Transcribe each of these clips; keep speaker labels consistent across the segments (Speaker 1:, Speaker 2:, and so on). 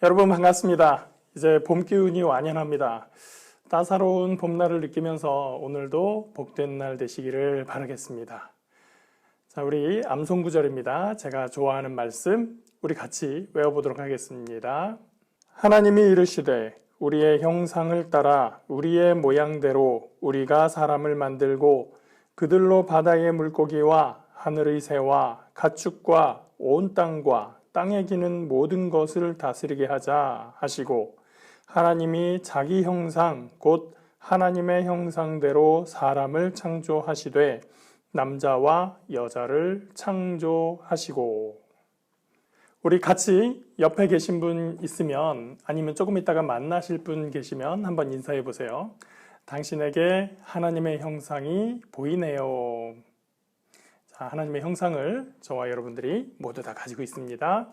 Speaker 1: 여러분 반갑습니다. 이제 봄 기운이 완연합니다. 따사로운 봄날을 느끼면서 오늘도 복된 날 되시기를 바라겠습니다. 자, 우리 암송 구절입니다. 제가 좋아하는 말씀 우리 같이 외워보도록 하겠습니다. 하나님이 이르시되 우리의 형상을 따라 우리의 모양대로 우리가 사람을 만들고 그들로 바다의 물고기와 하늘의 새와 가축과 온 땅과 땅에 기는 모든 것을 다스리게 하자 하시고 하나님이 자기 형상 곧 하나님의 형상대로 사람을 창조하시되 남자와 여자를 창조하시고. 우리 같이 옆에 계신 분 있으면 아니면 조금 있다가 만나실 분 계시면 한번 인사해 보세요. 당신에게 하나님의 형상이 보이네요. 하나님의 형상을 저와 여러분들이 모두 다 가지고 있습니다.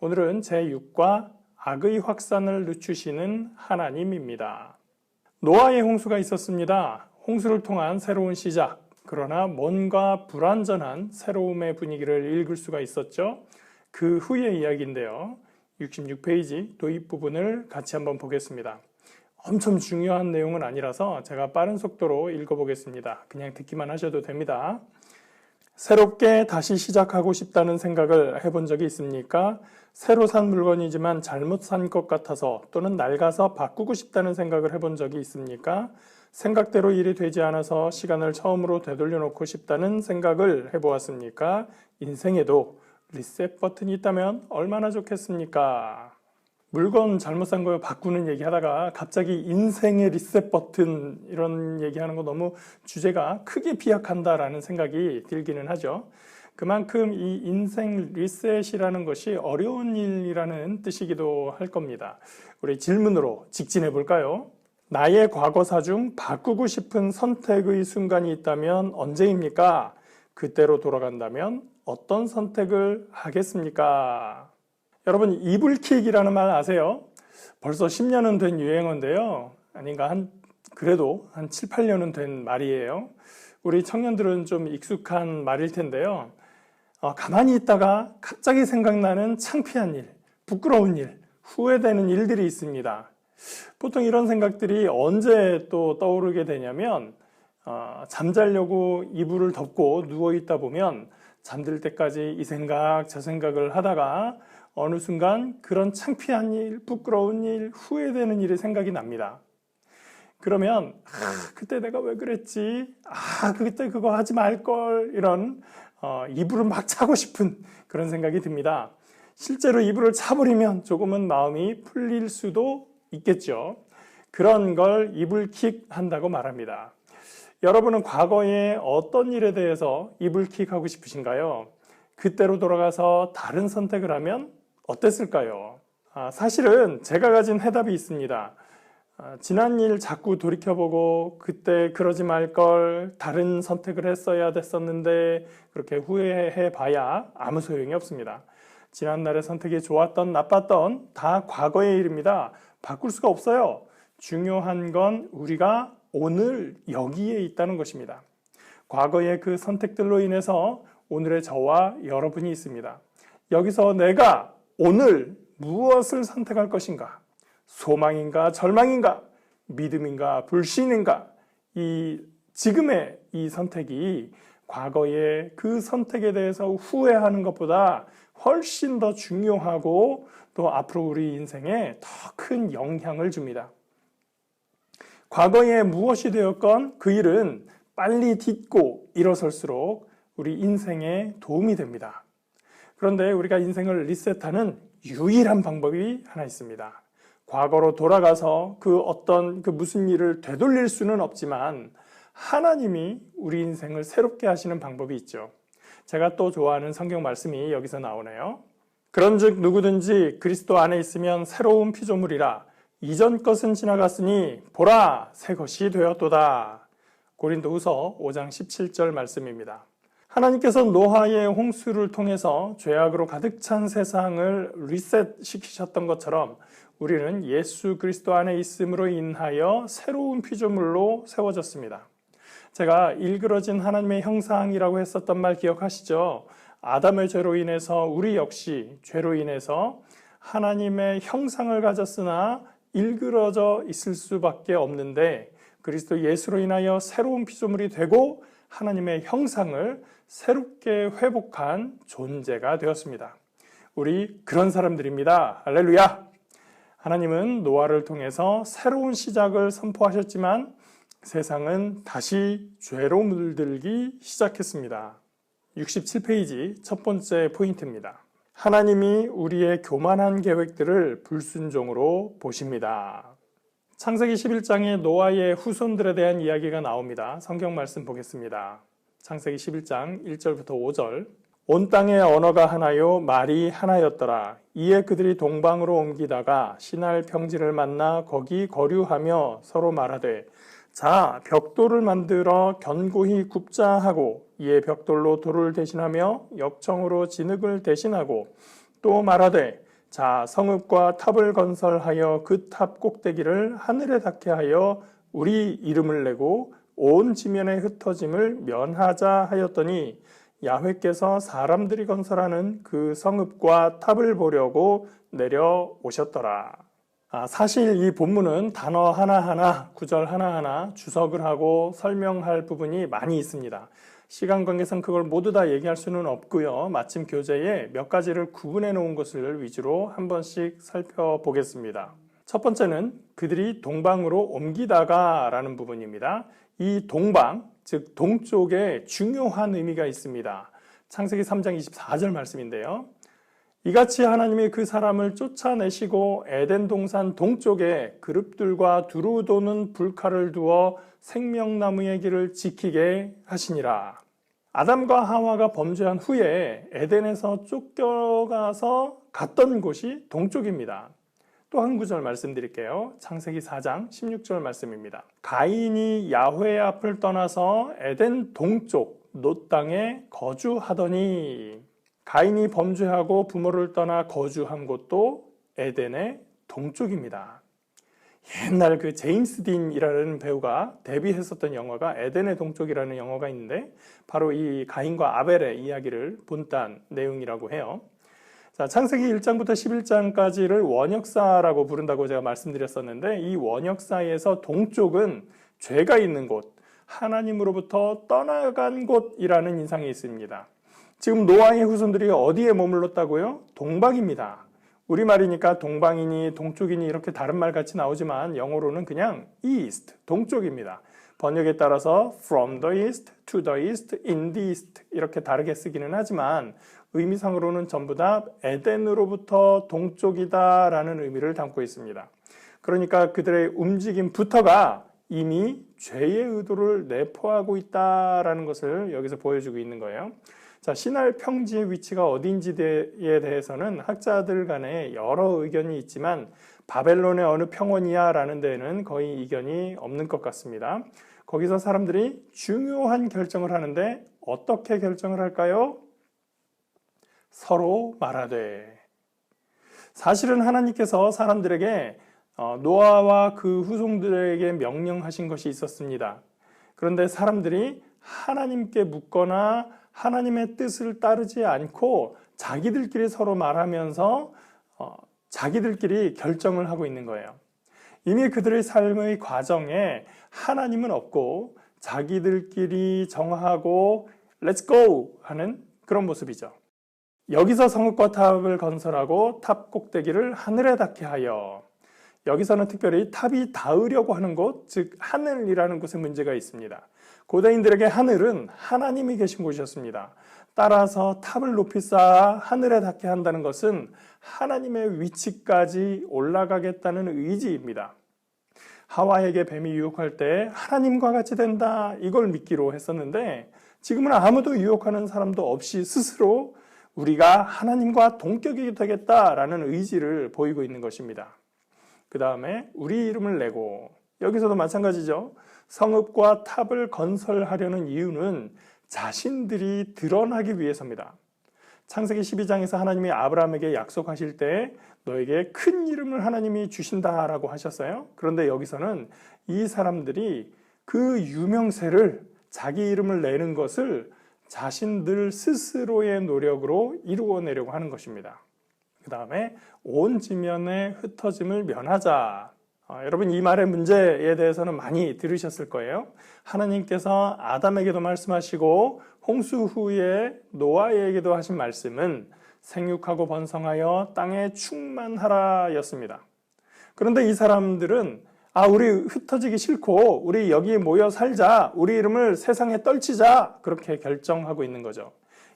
Speaker 1: 오늘은 제6과 악의 확산을 늦추시는 하나님입니다. 노아의 홍수가 있었습니다. 홍수를 통한 새로운 시작, 그러나 뭔가 불완전한 새로움의 분위기를 읽을 수가 있었죠. 그 후의 이야기인데요. 66페이지 도입 부분을 같이 한번 보겠습니다. 엄청 중요한 내용은 아니라서 제가 빠른 속도로 읽어보겠습니다. 그냥 듣기만 하셔도 됩니다. 새롭게 다시 시작하고 싶다는 생각을 해본 적이 있습니까? 새로 산 물건이지만 잘못 산 것 같아서 또는 낡아서 바꾸고 싶다는 생각을 해본 적이 있습니까? 생각대로 일이 되지 않아서 시간을 처음으로 되돌려 놓고 싶다는 생각을 해보았습니까? 인생에도 리셋 버튼이 있다면 얼마나 좋겠습니까? 물건 잘못 산 거 바꾸는 얘기 하다가 갑자기 인생의 리셋 버튼 이런 얘기하는 거 너무 주제가 크게 비약한다라는 생각이 들기는 하죠. 그만큼 이 인생 리셋이라는 것이 어려운 일이라는 뜻이기도 할 겁니다. 우리 질문으로 직진해 볼까요? 나의 과거사 중 바꾸고 싶은 선택의 순간이 있다면 언제입니까? 그때로 돌아간다면 어떤 선택을 하겠습니까? 여러분, 이불킥이라는 말 아세요? 벌써 10년은 된 유행어인데요. 아닌가, 그래도 한 7, 8년은 된 말이에요. 우리 청년들은 좀 익숙한 말일 텐데요. 가만히 있다가 갑자기 생각나는 창피한 일, 부끄러운 일, 후회되는 일들이 있습니다. 보통 이런 생각들이 언제 또 떠오르게 되냐면, 잠자려고 이불을 덮고 누워있다 보면 잠들 때까지 이 생각, 저 생각을 하다가 어느 순간 그런 창피한 일, 부끄러운 일, 후회되는 일이 생각이 납니다. 그러면 그때 내가 왜 그랬지? 그때 그거 하지 말걸. 이런 이불을 막 차고 싶은 그런 생각이 듭니다. 실제로 이불을 차버리면 조금은 마음이 풀릴 수도 있겠죠. 그런 걸 이불킥 한다고 말합니다. 여러분은 과거에 어떤 일에 대해서 이불킥 하고 싶으신가요? 그때로 돌아가서 다른 선택을 하면 어땠을까요? 사실은 제가 가진 해답이 있습니다. 지난 일 자꾸 돌이켜보고 그때 그러지 말걸, 다른 선택을 했어야 됐었는데 그렇게 후회해 봐야 아무 소용이 없습니다. 지난날의 선택이 좋았던 나빴던 다 과거의 일입니다. 바꿀 수가 없어요. 중요한 건 우리가 오늘 여기에 있다는 것입니다. 과거의 그 선택들로 인해서 오늘의 저와 여러분이 있습니다. 여기서 내가 오늘 무엇을 선택할 것인가? 소망인가 절망인가? 믿음인가 불신인가? 지금의 이 선택이 과거의 그 선택에 대해서 후회하는 것보다 훨씬 더 중요하고 또 앞으로 우리 인생에 더 큰 영향을 줍니다. 과거에 무엇이 되었건 그 일은 빨리 딛고 일어설수록 우리 인생에 도움이 됩니다. 그런데 우리가 인생을 리셋하는 유일한 방법이 하나 있습니다. 과거로 돌아가서 그 무슨 일을 되돌릴 수는 없지만 하나님이 우리 인생을 새롭게 하시는 방법이 있죠. 제가 또 좋아하는 성경 말씀이 여기서 나오네요. 그런즉 누구든지 그리스도 안에 있으면 새로운 피조물이라 이전 것은 지나갔으니 보라 새 것이 되었도다. 고린도후서 5장 17절 말씀입니다. 하나님께서 노아의 홍수를 통해서 죄악으로 가득 찬 세상을 리셋시키셨던 것처럼 우리는 예수 그리스도 안에 있음으로 인하여 새로운 피조물로 세워졌습니다. 제가 일그러진 하나님의 형상이라고 했었던 말 기억하시죠? 아담의 죄로 인해서 우리 역시 죄로 인해서 하나님의 형상을 가졌으나 일그러져 있을 수밖에 없는데 그리스도 예수로 인하여 새로운 피조물이 되고 하나님의 형상을 새롭게 회복한 존재가 되었습니다. 우리 그런 사람들입니다. 할렐루야! 하나님은 노아를 통해서 새로운 시작을 선포하셨지만 세상은 다시 죄로 물들기 시작했습니다. 67페이지 첫 번째 포인트입니다. 하나님이 우리의 교만한 계획들을 불순종으로 보십니다. 창세기 11장에 노아의 후손들에 대한 이야기가 나옵니다. 성경 말씀 보겠습니다. 창세기 11장 1절부터 5절. 온 땅의 언어가 하나요 말이 하나였더라. 이에 그들이 동방으로 옮기다가 시날 평지를 만나 거기 거류하며 서로 말하되 자 벽돌을 만들어 견고히 굽자 하고 이에 벽돌로 돌을 대신하며 역청으로 진흙을 대신하고 또 말하되 자 성읍과 탑을 건설하여 그 탑 꼭대기를 하늘에 닿게 하여 우리 이름을 내고 온 지면의 흩어짐을 면하자 하였더니 야훼께서 사람들이 건설하는 그 성읍과 탑을 보려고 내려오셨더라. 사실 이 본문은 단어 하나하나, 구절 하나하나 주석을 하고 설명할 부분이 많이 있습니다. 시간 관계상 그걸 모두 다 얘기할 수는 없고요. 마침 교재에 몇 가지를 구분해 놓은 것을 위주로 한 번씩 살펴보겠습니다. 첫 번째는 그들이 동방으로 옮기다가 라는 부분입니다. 이 동방, 즉 동쪽에 중요한 의미가 있습니다. 창세기 3장 24절 말씀인데요. 이같이 하나님이 그 사람을 쫓아내시고 에덴 동산 동쪽에 그룹들과 두루 도는 불칼을 두어 생명나무의 길을 지키게 하시니라. 아담과 하와가 범죄한 후에 에덴에서 쫓겨가서 갔던 곳이 동쪽입니다. 또 한 구절 말씀드릴게요. 창세기 4장 16절 말씀입니다. 가인이 야훼 앞을 떠나서 에덴 동쪽 놋 땅에 거주하더니 가인이 범죄하고 부모를 떠나 거주한 곳도 에덴의 동쪽입니다. 옛날 그 제임스 딘이라는 배우가 데뷔했었던 영화가 에덴의 동쪽이라는 영화가 있는데 바로 이 가인과 아벨의 이야기를 본딴 내용이라고 해요. 자, 창세기 1장부터 11장까지를 원역사라고 부른다고 제가 말씀드렸었는데 이 원역사에서 동쪽은 죄가 있는 곳, 하나님으로부터 떠나간 곳이라는 인상이 있습니다. 지금 노아의 후손들이 어디에 머물렀다고요? 동방입니다. 우리말이니까 동방이니 동쪽이니 이렇게 다른 말 같이 나오지만 영어로는 그냥 east, 동쪽입니다. 번역에 따라서 from the east, to the east, in the east 이렇게 다르게 쓰기는 하지만 의미상으로는 전부 다 에덴으로부터 동쪽이다라는 의미를 담고 있습니다. 그러니까 그들의 움직임부터가 이미 죄의 의도를 내포하고 있다라는 것을 여기서 보여주고 있는 거예요. 자, 시날 평지의 위치가 어딘지에 대해서는 학자들 간에 여러 의견이 있지만 바벨론의 어느 평원이야 라는 데에는 거의 이견이 없는 것 같습니다. 거기서 사람들이 중요한 결정을 하는데 어떻게 결정을 할까요? 서로 말하되. 사실은 하나님께서 사람들에게 노아와 그 후손들에게 명령하신 것이 있었습니다. 그런데 사람들이 하나님께 묻거나 하나님의 뜻을 따르지 않고 자기들끼리 서로 말하면서 자기들끼리 결정을 하고 있는 거예요. 이미 그들의 삶의 과정에 하나님은 없고 자기들끼리 정하고 Let's go 하는 그런 모습이죠. 여기서 성읍과 탑을 건설하고 탑 꼭대기를 하늘에 닿게 하여. 여기서는 특별히 탑이 닿으려고 하는 곳, 즉 하늘이라는 곳에 문제가 있습니다. 고대인들에게 하늘은 하나님이 계신 곳이었습니다. 따라서 탑을 높이 쌓아 하늘에 닿게 한다는 것은 하나님의 위치까지 올라가겠다는 의지입니다. 하와에게 뱀이 유혹할 때 하나님과 같이 된다 이걸 믿기로 했었는데 지금은 아무도 유혹하는 사람도 없이 스스로 우리가 하나님과 동격이 되겠다라는 의지를 보이고 있는 것입니다. 그 다음에 우리 이름을 내고 여기서도 마찬가지죠. 성읍과 탑을 건설하려는 이유는 자신들이 드러나기 위해서입니다. 창세기 12장에서 하나님이 아브라함에게 약속하실 때 너에게 큰 이름을 하나님이 주신다라고 하셨어요. 그런데 여기서는 이 사람들이 그 유명세를 자기 이름을 내는 것을 자신들 스스로의 노력으로 이루어내려고 하는 것입니다. 그 다음에 온 지면의 흩어짐을 면하자. 여러분 이 말의 문제에 대해서는 많이 들으셨을 거예요. 하나님께서 아담에게도 말씀하시고 홍수 후에 노아에게도 하신 말씀은 생육하고 번성하여 땅에 충만하라 였습니다. 그런데 이 사람들은 우리 흩어지기 싫고 우리 여기 모여 살자, 우리 이름을 세상에 떨치자, 그렇게 결정하고 있는 거죠.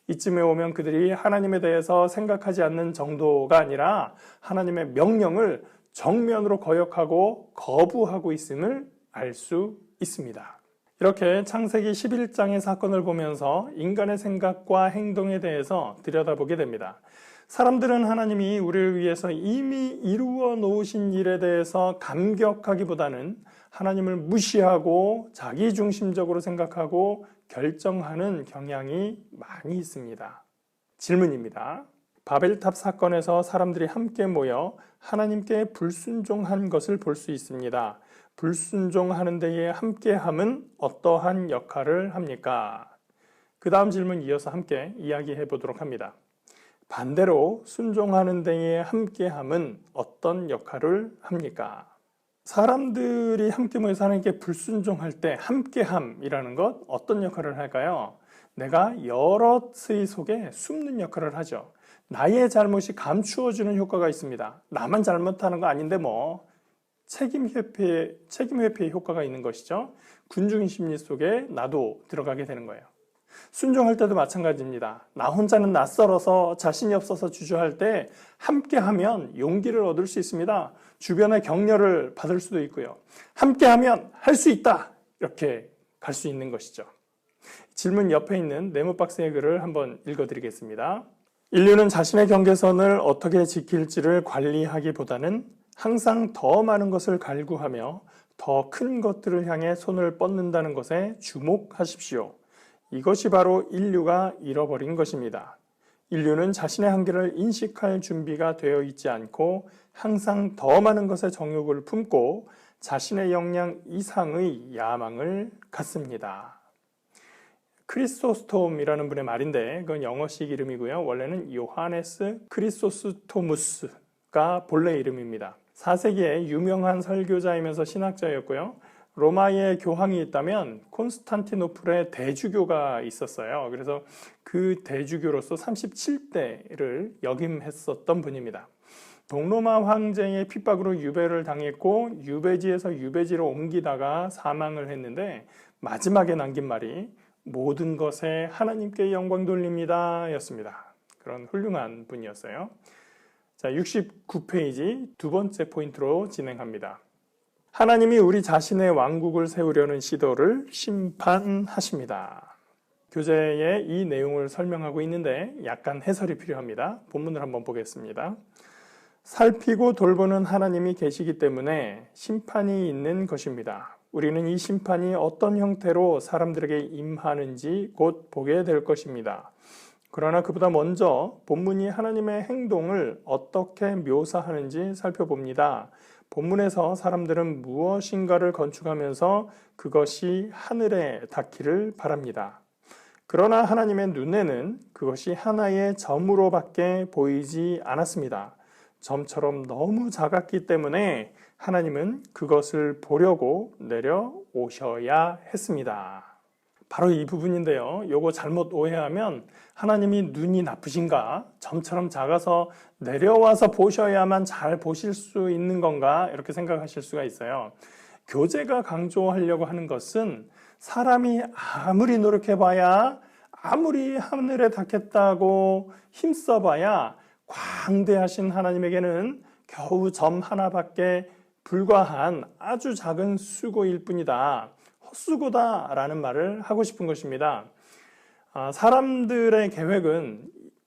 Speaker 1: 이쯤에 오면 그들이 하나님에 대해서 생각하지 않는 정도가 아니라 하나님의 명령을 정면으로 거역하고 거부하고 있음을 알 수 있습니다. 이렇게 창세기 11장의 사건을 보면서 인간의 생각과 행동에 대해서 들여다보게 됩니다. 사람들은 하나님이 우리를 위해서 이미 이루어 놓으신 일에 대해서 감격하기보다는 하나님을 무시하고 자기중심적으로 생각하고 결정하는 경향이 많이 있습니다. 질문입니다. 바벨탑 사건에서 사람들이 함께 모여 하나님께 불순종한 것을 볼 수 있습니다. 불순종하는 데에 함께함은 어떠한 역할을 합니까? 그 다음 질문 이어서 함께 이야기해 보도록 합니다. 반대로 순종하는 데에 함께함은 어떤 역할을 합니까? 사람들이 함께 모여서 하나님께 불순종할 때 함께함이라는 것 어떤 역할을 할까요? 내가 여럿의 속에 숨는 역할을 하죠. 나의 잘못이 감추어주는 효과가 있습니다. 나만 잘못하는 거 아닌데 책임 회피의 효과가 있는 것이죠. 군중 심리 속에 나도 들어가게 되는 거예요. 순종할 때도 마찬가지입니다. 나 혼자는 낯설어서 자신이 없어서 주저할 때 함께하면 용기를 얻을 수 있습니다. 주변의 격려를 받을 수도 있고요. 함께하면 할 수 있다, 이렇게 갈 수 있는 것이죠. 질문 옆에 있는 네모박스의 글을 한번 읽어드리겠습니다. 인류는 자신의 경계선을 어떻게 지킬지를 관리하기보다는 항상 더 많은 것을 갈구하며 더 큰 것들을 향해 손을 뻗는다는 것에 주목하십시오. 이것이 바로 인류가 잃어버린 것입니다. 인류는 자신의 한계를 인식할 준비가 되어 있지 않고 항상 더 많은 것에 정욕을 품고 자신의 역량 이상의 야망을 갖습니다. 크리소스톰이라는 분의 말인데 그건 영어식 이름이고요. 원래는 요하네스 크리소스토무스가 본래 이름입니다. 4세기에 유명한 설교자이면서 신학자였고요. 로마에 교황이 있다면 콘스탄티노플에 대주교가 있었어요. 그래서 그 대주교로서 37대를 역임했었던 분입니다. 동로마 황제의 핍박으로 유배를 당했고 유배지에서 유배지로 옮기다가 사망을 했는데 마지막에 남긴 말이 모든 것에 하나님께 영광 돌립니다 였습니다. 그런 훌륭한 분이었어요. 자, 69페이지 두 번째 포인트로 진행합니다. 하나님이 우리 자신의 왕국을 세우려는 시도를 심판하십니다. 교재에 이 내용을 설명하고 있는데 약간 해설이 필요합니다. 본문을 한번 보겠습니다. 살피고 돌보는 하나님이 계시기 때문에 심판이 있는 것입니다. 우리는 이 심판이 어떤 형태로 사람들에게 임하는지 곧 보게 될 것입니다. 그러나 그보다 먼저 본문이 하나님의 행동을 어떻게 묘사하는지 살펴봅니다. 본문에서 사람들은 무엇인가를 건축하면서 그것이 하늘에 닿기를 바랍니다. 그러나 하나님의 눈에는 그것이 하나의 점으로밖에 보이지 않았습니다. 점처럼 너무 작았기 때문에 하나님은 그것을 보려고 내려오셔야 했습니다. 바로 이 부분인데요. 요거 잘못 오해하면 하나님이 눈이 나쁘신가? 점처럼 작아서 내려와서 보셔야만 잘 보실 수 있는 건가? 이렇게 생각하실 수가 있어요. 교재가 강조하려고 하는 것은 사람이 아무리 노력해봐야, 아무리 하늘에 닿겠다고 힘써봐야 광대하신 하나님에게는 겨우 점 하나밖에 불과한 아주 작은 수고일 뿐이다. 헛수고다라는 말을 하고 싶은 것입니다. 사람들의 계획은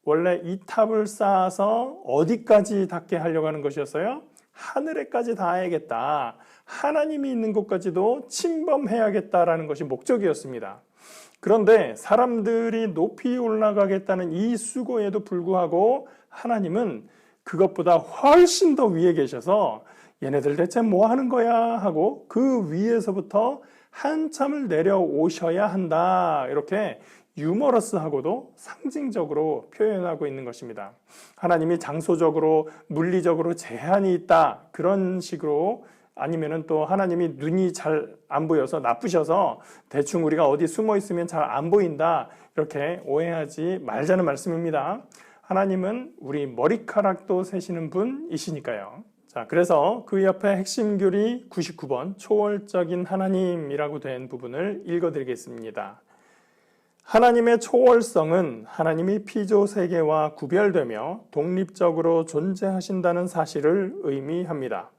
Speaker 1: 원래 이 탑을 쌓아서 어디까지 닿게 하려고 하는 것이었어요? 하늘에까지 닿아야겠다. 하나님이 있는 곳까지도 침범해야겠다라는 것이 목적이었습니다. 그런데 사람들이 높이 올라가겠다는 이 수고에도 불구하고 하나님은 그것보다 훨씬 더 위에 계셔서 얘네들 대체 뭐 하는 거야 하고 그 위에서부터 한참을 내려오셔야 한다. 이렇게 유머러스하고도 상징적으로 표현하고 있는 것입니다. 하나님이 장소적으로 물리적으로 제한이 있다 그런 식으로, 아니면은 또 하나님이 눈이 잘 안 보여서 나쁘셔서 대충 우리가 어디 숨어 있으면 잘 안 보인다 이렇게 오해하지 말자는 말씀입니다. 하나님은 우리 머리카락도 세시는 분이시니까요. 자, 그래서 그 옆에 핵심 교리 99번 초월적인 하나님이라고 된 부분을 읽어드리겠습니다. 하나님의 초월성은 하나님이 피조 세계와 구별되며 독립적으로 존재하신다는 사실을 의미합니다.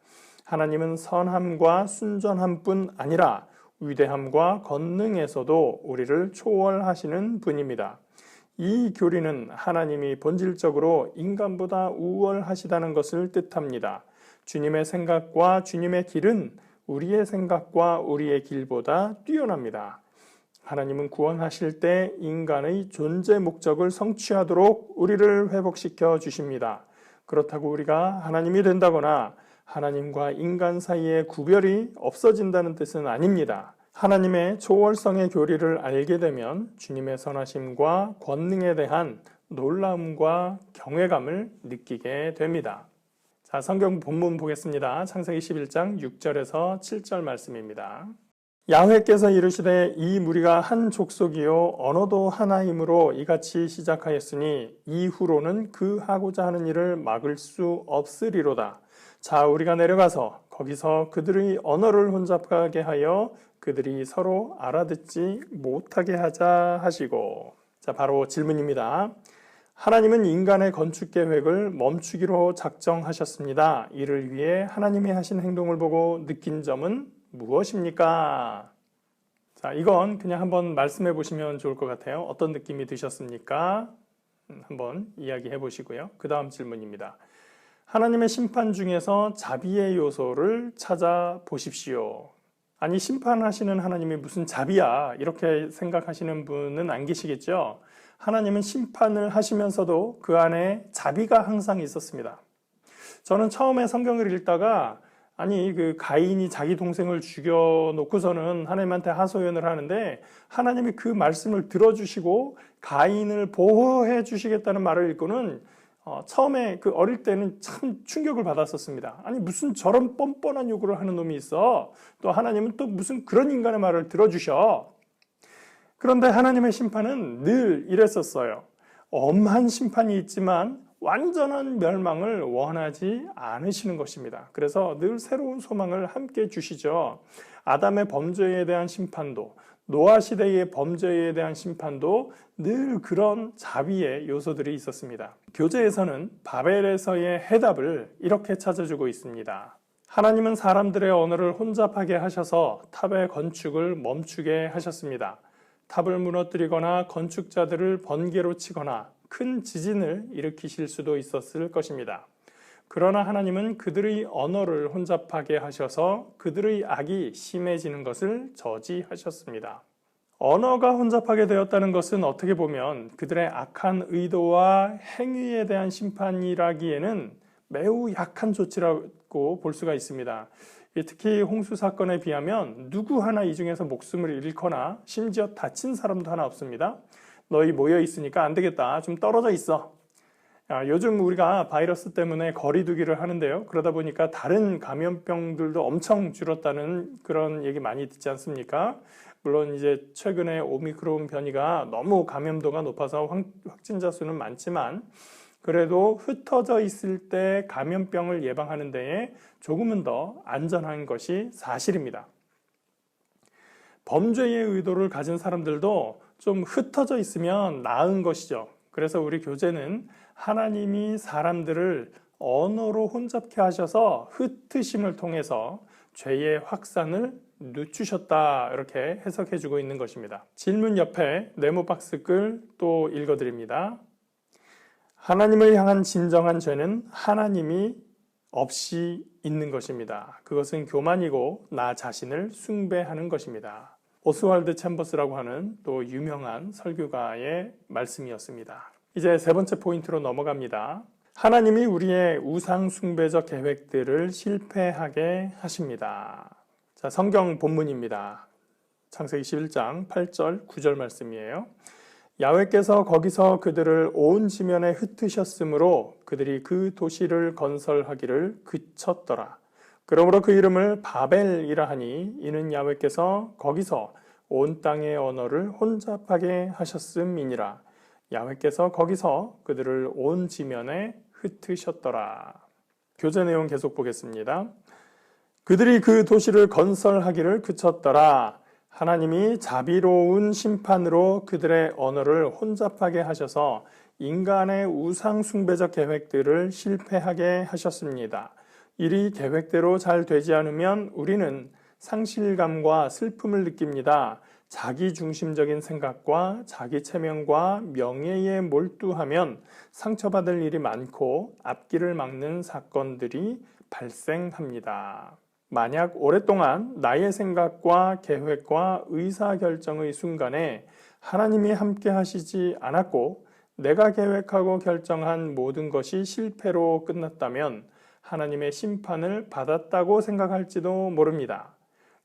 Speaker 1: 하나님은 선함과 순전함뿐 아니라 위대함과 권능에서도 우리를 초월하시는 분입니다. 이 교리는 하나님이 본질적으로 인간보다 우월하시다는 것을 뜻합니다. 주님의 생각과 주님의 길은 우리의 생각과 우리의 길보다 뛰어납니다. 하나님은 구원하실 때 인간의 존재 목적을 성취하도록 우리를 회복시켜 주십니다. 그렇다고 우리가 하나님이 된다거나 하나님과 인간 사이의 구별이 없어진다는 뜻은 아닙니다. 하나님의 초월성의 교리를 알게 되면 주님의 선하심과 권능에 대한 놀라움과 경외감을 느끼게 됩니다. 자, 성경 본문 보겠습니다. 창세기 11장 6절에서 7절 말씀입니다. 야훼께서 이르시되 이 무리가 한 족속이요 언어도 하나이므로 이같이 시작하였으니 이후로는 그 하고자 하는 일을 막을 수 없으리로다. 자, 우리가 내려가서 거기서 그들의 언어를 혼잡하게 하여 그들이 서로 알아듣지 못하게 하자 하시고. 자, 바로 질문입니다. 하나님은 인간의 건축 계획을 멈추기로 작정하셨습니다. 이를 위해 하나님이 하신 행동을 보고 느낀 점은 무엇입니까? 자, 이건 그냥 한번 말씀해 보시면 좋을 것 같아요. 어떤 느낌이 드셨습니까? 한번 이야기해 보시고요. 그 다음 질문입니다. 하나님의 심판 중에서 자비의 요소를 찾아보십시오. 아니, 심판하시는 하나님이 무슨 자비야 이렇게 생각하시는 분은 안 계시겠죠? 하나님은 심판을 하시면서도 그 안에 자비가 항상 있었습니다. 저는 처음에 성경을 읽다가 아니, 그 가인이 자기 동생을 죽여놓고서는 하나님한테 하소연을 하는데 하나님이 그 말씀을 들어주시고 가인을 보호해 주시겠다는 말을 읽고는 처음에 그 어릴 때는 참 충격을 받았었습니다. 아니, 무슨 저런 뻔뻔한 요구를 하는 놈이 있어. 또 하나님은 또 무슨 그런 인간의 말을 들어주셔. 그런데 하나님의 심판은 늘 이랬었어요. 엄한 심판이 있지만 완전한 멸망을 원하지 않으시는 것입니다. 그래서 늘 새로운 소망을 함께 주시죠. 아담의 범죄에 대한 심판도, 노아 시대의 범죄에 대한 심판도 늘 그런 자비의 요소들이 있었습니다. 교재에서는 바벨에서의 해답을 이렇게 찾아주고 있습니다. 하나님은 사람들의 언어를 혼잡하게 하셔서 탑의 건축을 멈추게 하셨습니다. 탑을 무너뜨리거나 건축자들을 번개로 치거나 큰 지진을 일으키실 수도 있었을 것입니다. 그러나 하나님은 그들의 언어를 혼잡하게 하셔서 그들의 악이 심해지는 것을 저지하셨습니다. 언어가 혼잡하게 되었다는 것은 어떻게 보면 그들의 악한 의도와 행위에 대한 심판이라기에는 매우 약한 조치라고 볼 수가 있습니다. 특히 홍수 사건에 비하면 누구 하나 이 중에서 목숨을 잃거나 심지어 다친 사람도 하나 없습니다. 너희 모여 있으니까 안 되겠다. 좀 떨어져 있어. 요즘 우리가 바이러스 때문에 거리 두기를 하는데요. 그러다 보니까 다른 감염병들도 엄청 줄었다는 그런 얘기 많이 듣지 않습니까? 물론 이제 최근에 오미크론 변이가 너무 감염도가 높아서 확진자 수는 많지만 그래도 흩어져 있을 때 감염병을 예방하는 데에 조금은 더 안전한 것이 사실입니다. 범죄의 의도를 가진 사람들도 좀 흩어져 있으면 나은 것이죠. 그래서 우리 교재는 하나님이 사람들을 언어로 혼잡케 하셔서 흩으심을 통해서 죄의 확산을 늦추셨다 이렇게 해석해 주고 있는 것입니다. 질문 옆에 네모 박스 글 또 읽어드립니다. 하나님을 향한 진정한 죄는 하나님이 없이 있는 것입니다. 그것은 교만이고 나 자신을 숭배하는 것입니다. 오스왈드 챔버스라고 하는 또 유명한 설교가의 말씀이었습니다. 이제 세 번째 포인트로 넘어갑니다. 하나님이 우리의 우상 숭배적 계획들을 실패하게 하십니다. 자, 성경 본문입니다. 창세기 11장 8절 9절 말씀이에요. 야훼께서 거기서 그들을 온 지면에 흩으셨으므로 그들이 그 도시를 건설하기를 그쳤더라. 그러므로 그 이름을 바벨이라 하니 이는 야훼께서 거기서 온 땅의 언어를 혼잡하게 하셨음이니라. 야훼께서 거기서 그들을 온 지면에 흩으셨더라. 교재 내용 계속 보겠습니다. 그들이 그 도시를 건설하기를 그쳤더라. 하나님이 자비로운 심판으로 그들의 언어를 혼잡하게 하셔서 인간의 우상 숭배적 계획들을 실패하게 하셨습니다. 일이 계획대로 잘 되지 않으면 우리는 상실감과 슬픔을 느낍니다. 자기중심적인 생각과 자기 체면과 명예에 몰두하면 상처받을 일이 많고 앞길을 막는 사건들이 발생합니다. 만약 오랫동안 나의 생각과 계획과 의사결정의 순간에 하나님이 함께 하시지 않았고 내가 계획하고 결정한 모든 것이 실패로 끝났다면 하나님의 심판을 받았다고 생각할지도 모릅니다.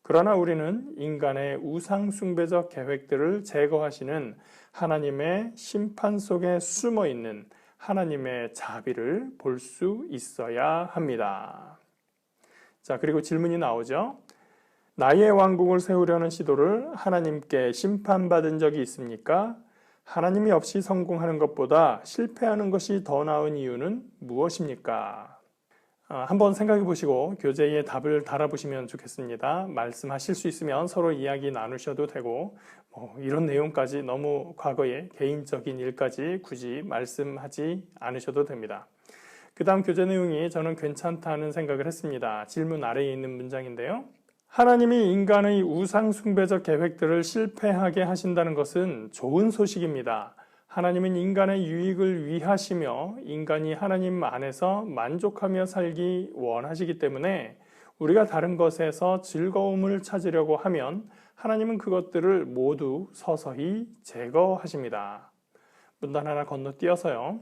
Speaker 1: 그러나 우리는 인간의 우상숭배적 계획들을 제거하시는 하나님의 심판 속에 숨어 있는 하나님의 자비를 볼 수 있어야 합니다. 자, 그리고 질문이 나오죠. 나의 왕국을 세우려는 시도를 하나님께 심판받은 적이 있습니까? 하나님이 없이 성공하는 것보다 실패하는 것이 더 나은 이유는 무엇입니까? 한번 생각해 보시고 교재에 답을 달아보시면 좋겠습니다. 말씀하실 수 있으면 서로 이야기 나누셔도 되고 이런 내용까지 너무 과거의 개인적인 일까지 굳이 말씀하지 않으셔도 됩니다. 그 다음 교재 내용이 저는 괜찮다는 생각을 했습니다. 질문 아래에 있는 문장인데요. 하나님이 인간의 우상 숭배적 계획들을 실패하게 하신다는 것은 좋은 소식입니다. 하나님은 인간의 유익을 위하시며 인간이 하나님 안에서 만족하며 살기 원하시기 때문에 우리가 다른 것에서 즐거움을 찾으려고 하면 하나님은 그것들을 모두 서서히 제거하십니다. 문단 하나 건너뛰어서요.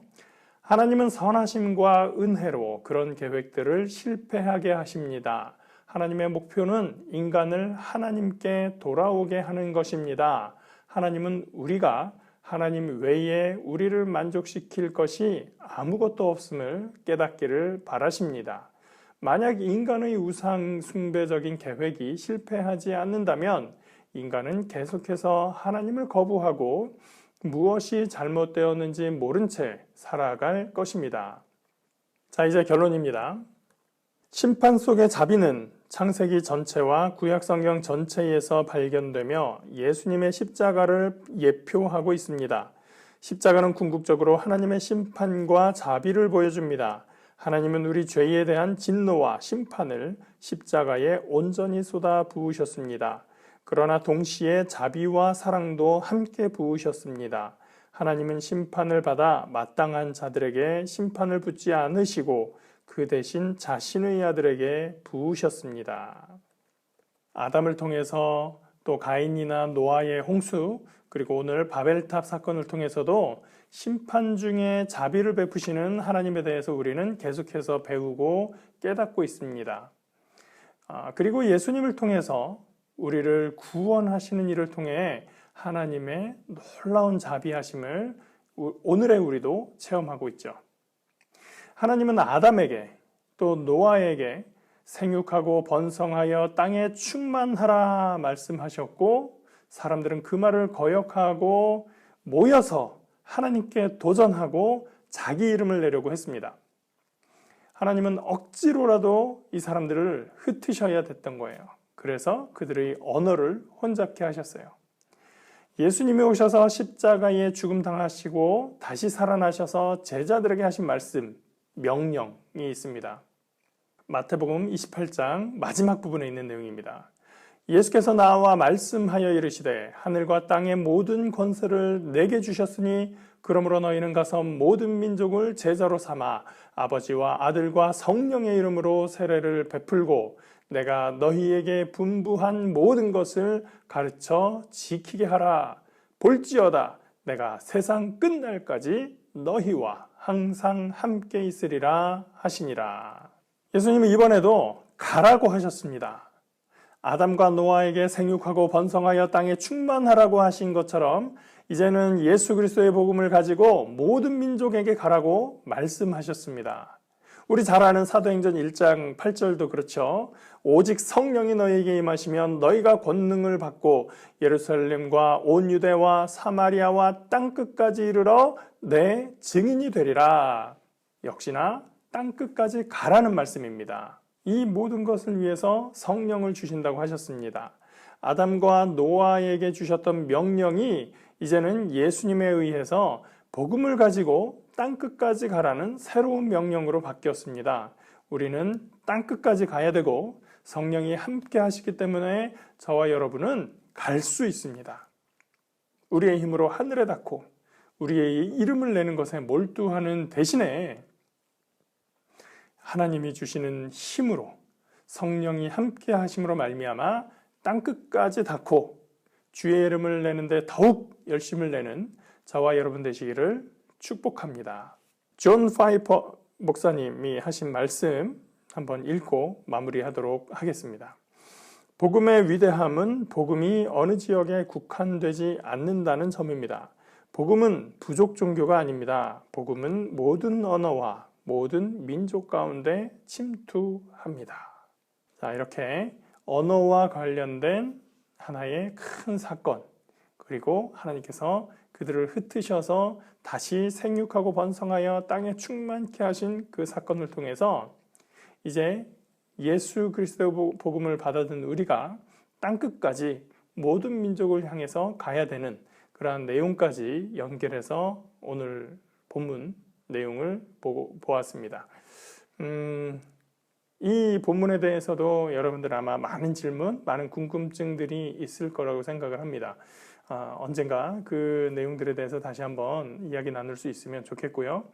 Speaker 1: 하나님은 선하심과 은혜로 그런 계획들을 실패하게 하십니다. 하나님의 목표는 인간을 하나님께 돌아오게 하는 것입니다. 하나님은 우리가 하나님 외에 우리를 만족시킬 것이 아무것도 없음을 깨닫기를 바라십니다. 만약 인간의 우상 숭배적인 계획이 실패하지 않는다면 인간은 계속해서 하나님을 거부하고 무엇이 잘못되었는지 모른 채 살아갈 것입니다. 자, 이제 결론입니다. 심판 속의 자비는 창세기 전체와 구약성경 전체에서 발견되며 예수님의 십자가를 예표하고 있습니다. 십자가는 궁극적으로 하나님의 심판과 자비를 보여줍니다. 하나님은 우리 죄에 대한 진노와 심판을 십자가에 온전히 쏟아 부으셨습니다. 그러나 동시에 자비와 사랑도 함께 부으셨습니다. 하나님은 심판을 받아 마땅한 자들에게 심판을 붓지 않으시고 그 대신 자신의 아들에게 부으셨습니다. 아담을 통해서 또 가인이나 노아의 홍수 그리고 오늘 바벨탑 사건을 통해서도 심판 중에 자비를 베푸시는 하나님에 대해서 우리는 계속해서 배우고 깨닫고 있습니다. 그리고 예수님을 통해서 우리를 구원하시는 일을 통해 하나님의 놀라운 자비하심을 오늘의 우리도 체험하고 있죠. 하나님은 아담에게 또 노아에게 생육하고 번성하여 땅에 충만하라 말씀하셨고 사람들은 그 말을 거역하고 모여서 하나님께 도전하고 자기 이름을 내려고 했습니다. 하나님은 억지로라도 이 사람들을 흩으셔야 됐던 거예요. 그래서 그들의 언어를 혼잡케 하셨어요. 예수님이 오셔서 십자가에 죽음 당하시고 다시 살아나셔서 제자들에게 하신 말씀, 명령이 있습니다. 마태복음 28장 마지막 부분에 있는 내용입니다. 예수께서 나와 말씀하여 이르시되 하늘과 땅의 모든 권세를 내게 주셨으니 그러므로 너희는 가서 모든 민족을 제자로 삼아 아버지와 아들과 성령의 이름으로 세례를 베풀고 내가 너희에게 분부한 모든 것을 가르쳐 지키게 하라. 볼지어다 내가 세상 끝날까지 너희와 항상 함께 있으리라 하시니라. 예수님은 이번에도 가라고 하셨습니다. 아담과 노아에게 생육하고 번성하여 땅에 충만하라고 하신 것처럼 이제는 예수 그리스도의 복음을 가지고 모든 민족에게 가라고 말씀하셨습니다. 우리 잘 아는 사도행전 1장 8절도 그렇죠. 오직 성령이 너희에게 임하시면 너희가 권능을 받고 예루살렘과 온 유대와 사마리아와 땅끝까지 이르러 내 증인이 되리라. 역시나 땅끝까지 가라는 말씀입니다. 이 모든 것을 위해서 성령을 주신다고 하셨습니다. 아담과 노아에게 주셨던 명령이 이제는 예수님에 의해서 복음을 가지고 땅끝까지 가라는 새로운 명령으로 바뀌었습니다. 우리는 땅끝까지 가야 되고 성령이 함께 하시기 때문에 저와 여러분은 갈 수 있습니다. 우리의 힘으로 하늘에 닿고 우리의 이름을 내는 것에 몰두하는 대신에 하나님이 주시는 힘으로 성령이 함께 하심으로 말미암아 땅끝까지 닿고 주의 이름을 내는데 더욱 열심을 내는 저와 여러분 되시기를 축복합니다. 존 파이퍼 목사님이 하신 말씀 한번 읽고 마무리하도록 하겠습니다. 복음의 위대함은 복음이 어느 지역에 국한되지 않는다는 점입니다. 복음은 부족 종교가 아닙니다. 복음은 모든 언어와 모든 민족 가운데 침투합니다. 자, 이렇게 언어와 관련된 하나의 큰 사건, 그리고 하나님께서 그들을 흩으셔서 다시 생육하고 번성하여 땅에 충만케 하신 그 사건을 통해서 이제 예수 그리스도의 복음을 받아든 우리가 땅끝까지 모든 민족을 향해서 가야 되는 그러한 내용까지 연결해서 오늘 본문 내용을 보았습니다. 이 본문에 대해서도 여러분들 아마 많은 질문, 많은 궁금증들이 있을 거라고 생각을 합니다. 언젠가 그 내용들에 대해서 다시 한번 이야기 나눌 수 있으면 좋겠고요.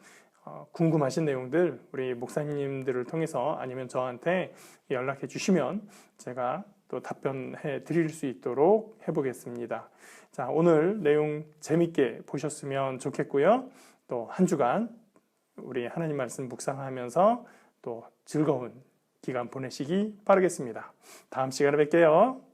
Speaker 1: 궁금하신 내용들 우리 목사님들을 통해서 아니면 저한테 연락해 주시면 제가 또 답변해 드릴 수 있도록 해보겠습니다. 자, 오늘 내용 재밌게 보셨으면 좋겠고요. 또 한 주간 우리 하나님 말씀 묵상하면서 또 즐거운 기간 보내시기 바라겠습니다. 다음 시간에 뵐게요.